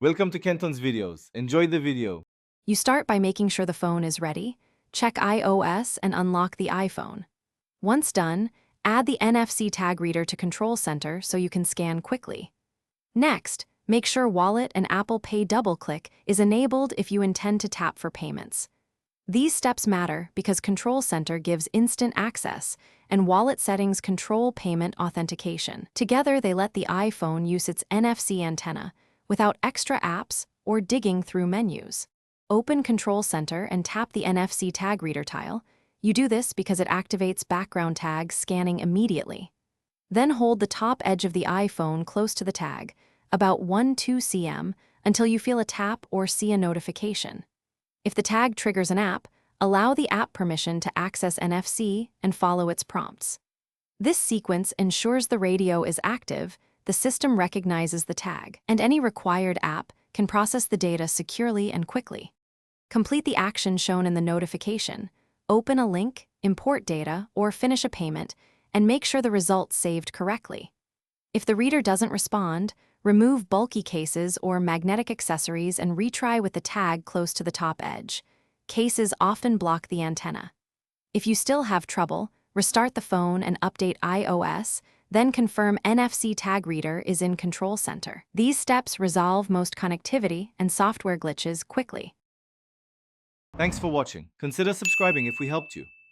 Welcome to Kenton's videos. Enjoy the video. You start by making sure the phone is ready, check iOS and unlock the iPhone. Once done, add the NFC tag reader to Control Center so you can scan quickly. Next, make sure Wallet and Apple Pay double-click is enabled if you intend to tap for payments. These steps matter because Control Center gives instant access, and Wallet settings control payment authentication. Together, they let the iPhone use its NFC antenna without extra apps or digging through menus. Open Control Center and tap the NFC tag reader tile. You do this because it activates background tags scanning immediately. Then hold the top edge of the iPhone close to the tag, about 1-2 cm, until you feel a tap or see a notification. If the tag triggers an app, allow the app permission to access NFC and follow its prompts. This sequence ensures the radio is active, the system recognizes the tag, and any required app can process the data securely and quickly. Complete the action shown in the notification, open a link, import data, or finish a payment, and make sure the results saved correctly. If the reader doesn't respond, remove bulky cases or magnetic accessories and retry with the tag close to the top edge. Cases often block the antenna. If you still have trouble, restart the phone and update iOS, then confirm NFC tag reader is in Control Center. These steps resolve most connectivity and software glitches quickly. Thanks for watching. Consider subscribing if we helped you.